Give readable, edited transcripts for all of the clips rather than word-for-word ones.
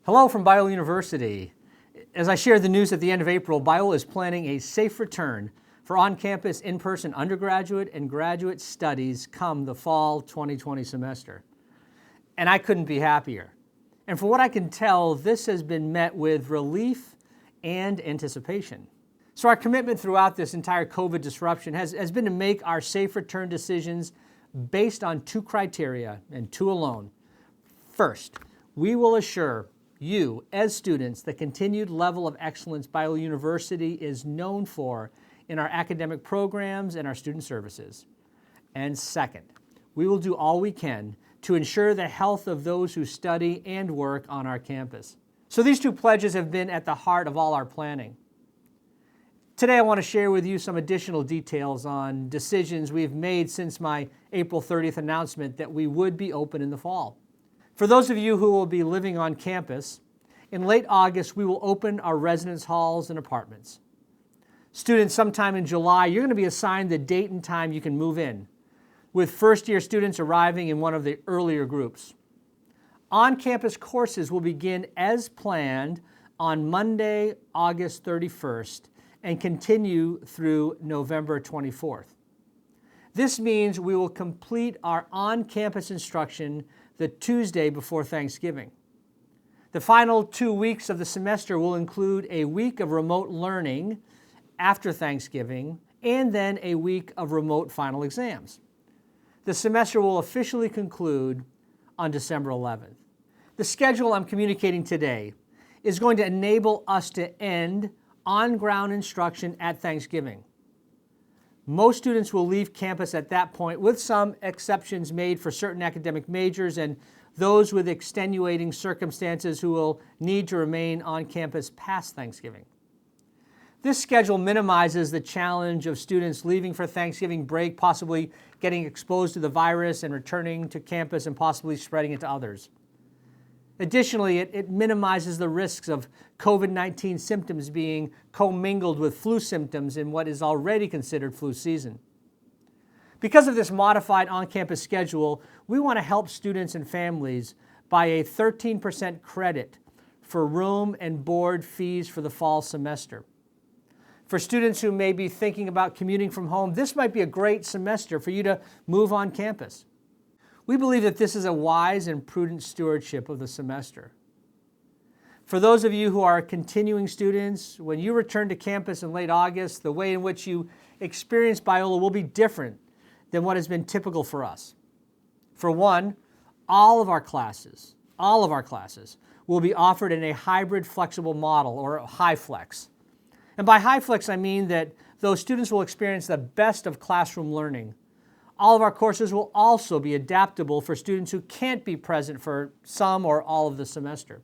Hello from Biola University. As I shared the news at the end of April, Biola is planning a safe return for on-campus in-person undergraduate and graduate studies come the fall 2020 semester. And I couldn't be happier. And from what I can tell, this has been met with relief and anticipation. So our commitment throughout this entire COVID disruption has been to make our safe return decisions based on two criteria and two alone. First, we will assure you, as students, the continued level of excellence Biola University is known for in our academic programs and our student services. And second, we will do all we can to ensure the health of those who study and work on our campus. So these two pledges have been at the heart of all our planning. Today I want to share with you some additional details on decisions we've made since my April 30th announcement that we would be open in the fall. For those of you who will be living on campus, in late August we will open our residence halls and apartments. Students, sometime in July, you're going to be assigned the date and time you can move in, with first-year students arriving in one of the earlier groups. On-campus courses will begin as planned on Monday, August 31st, and continue through November 24th. This means we will complete our on-campus instruction the Tuesday before Thanksgiving. The final 2 weeks of the semester will include a week of remote learning after Thanksgiving and then a week of remote final exams. The semester will officially conclude on December 11th. The schedule I'm communicating today is going to enable us to end on-ground instruction at Thanksgiving. Most students will leave campus at that point, with some exceptions made for certain academic majors and those with extenuating circumstances who will need to remain on campus past Thanksgiving. This schedule minimizes the challenge of students leaving for Thanksgiving break, possibly getting exposed to the virus and returning to campus and possibly spreading it to others. Additionally, it minimizes the risks of COVID-19 symptoms being commingled with flu symptoms in what is already considered flu season. Because of this modified on-campus schedule, we want to help students and families by a 13% credit for room and board fees for the fall semester. For students who may be thinking about commuting from home, this might be a great semester for you to move on campus. We believe that this is a wise and prudent stewardship of the semester. For those of you who are continuing students, when you return to campus in late August, the way in which you experience Biola will be different than what has been typical for us. For one, all of our classes will be offered in a hybrid flexible model, or high flex. And by high flex, I mean that those students will experience the best of classroom learning. All of our courses will also be adaptable for students who can't be present for some or all of the semester.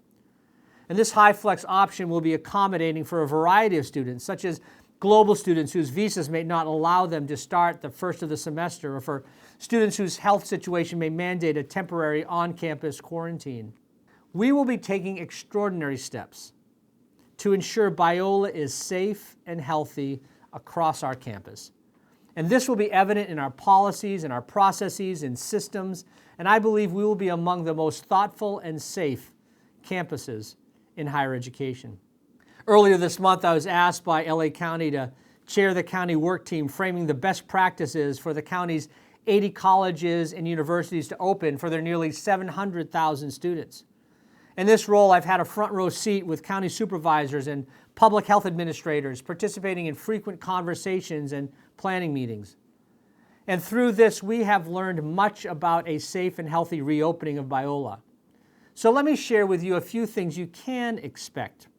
And this high flex option will be accommodating for a variety of students, such as global students whose visas may not allow them to start the first of the semester, or for students whose health situation may mandate a temporary on-campus quarantine. We will be taking extraordinary steps to ensure Biola is safe and healthy across our campus. And this will be evident in our policies, in our processes, in systems, and I believe we will be among the most thoughtful and safe campuses in higher education. Earlier this month, I was asked by LA County to chair the county work team framing the best practices for the county's 80 colleges and universities to open for their nearly 700,000 students. In this role, I've had a front row seat with county supervisors and public health administrators, participating in frequent conversations and planning meetings. And through this, we have learned much about a safe and healthy reopening of Biola. So let me share with you a few things you can expect.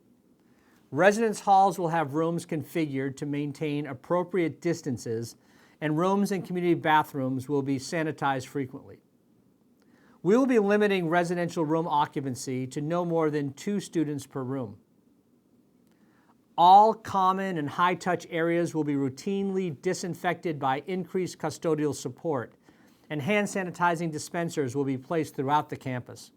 Residence halls will have rooms configured to maintain appropriate distances, and rooms and community bathrooms will be sanitized frequently. We will be limiting residential room occupancy to no more than 2 students per room. All common and high-touch areas will be routinely disinfected by increased custodial support, and hand sanitizing dispensers will be placed throughout the campus.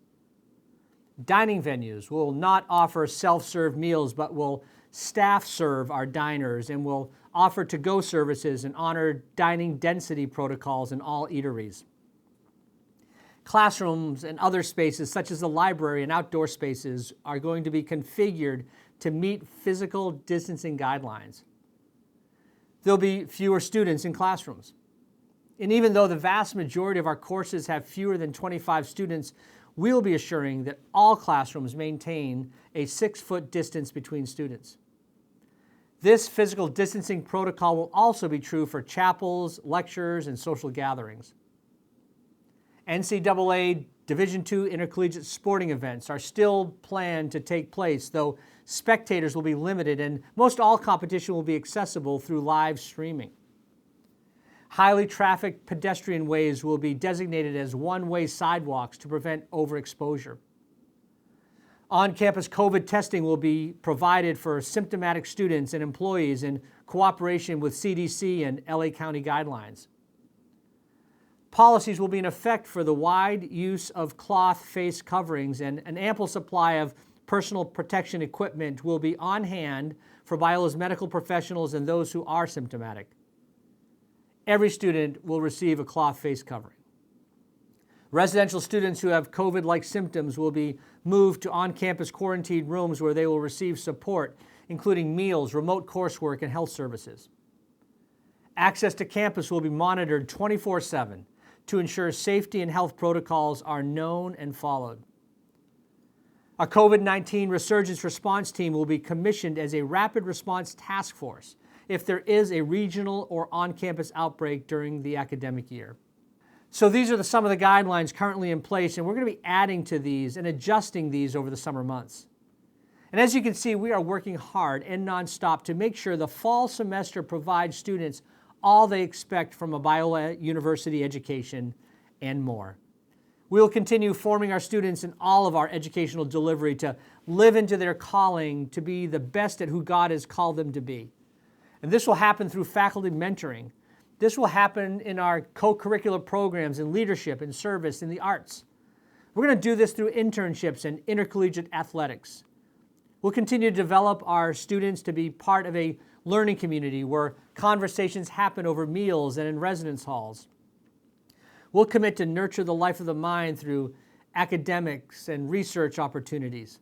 Dining venues will not offer self-serve meals, but will staff serve our diners and will offer to-go services and honor dining density protocols in all eateries. Classrooms and other spaces, such as the library and outdoor spaces, are going to be configured to meet physical distancing guidelines. There'll be fewer students in classrooms. And even though the vast majority of our courses have fewer than 25 students, we'll be assuring that all classrooms maintain a 6-foot distance between students. This physical distancing protocol will also be true for chapels, lectures, and social gatherings. NCAA Division II intercollegiate sporting events are still planned to take place, though spectators will be limited and most all competition will be accessible through live streaming. Highly trafficked pedestrian ways will be designated as one-way sidewalks to prevent overexposure. On-campus COVID testing will be provided for symptomatic students and employees in cooperation with CDC and LA County guidelines. Policies will be in effect for the wide use of cloth face coverings, and an ample supply of personal protection equipment will be on hand for Biola's medical professionals and those who are symptomatic. Every student will receive a cloth face covering. Residential students who have COVID-like symptoms will be moved to on-campus quarantine rooms where they will receive support, including meals, remote coursework, and health services. Access to campus will be monitored 24/7 to ensure safety and health protocols are known and followed. A COVID-19 resurgence response team will be commissioned as a rapid response task force if there is a regional or on-campus outbreak during the academic year. So these are some of the guidelines currently in place, and we're going to be adding to these and adjusting these over the summer months. And as you can see, we are working hard and nonstop to make sure the fall semester provides students all they expect from a Biola University education and more. We will continue forming our students in all of our educational delivery to live into their calling to be the best at who God has called them to be. And this will happen through faculty mentoring. This will happen in our co-curricular programs in leadership and service in the arts. We're going to do this through internships and intercollegiate athletics. We'll continue to develop our students to be part of a learning community where conversations happen over meals and in residence halls. We'll commit to nurture the life of the mind through academics and research opportunities.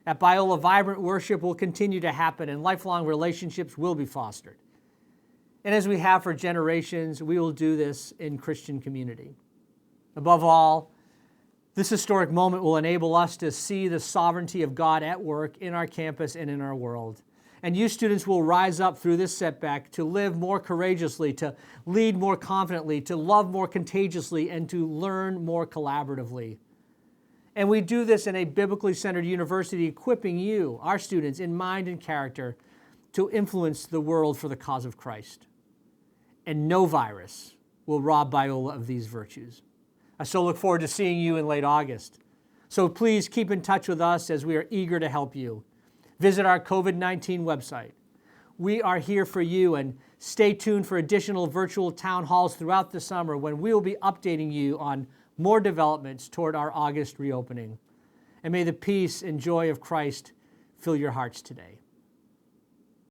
At Biola, vibrant worship will continue to happen and lifelong relationships will be fostered. And as we have for generations, we will do this in Christian community. Above all, this historic moment will enable us to see the sovereignty of God at work in our campus and in our world. And you students will rise up through this setback to live more courageously, to lead more confidently, to love more contagiously, and to learn more collaboratively. And we do this in a biblically centered university, equipping you, our students, in mind and character to influence the world for the cause of Christ. And no virus will rob Biola of these virtues. I so look forward to seeing you in late August. So please keep in touch with us as we are eager to help you. Visit our COVID-19 website. We are here for you, and stay tuned for additional virtual town halls throughout the summer when we will be updating you on more developments toward our August reopening. And may the peace and joy of Christ fill your hearts today.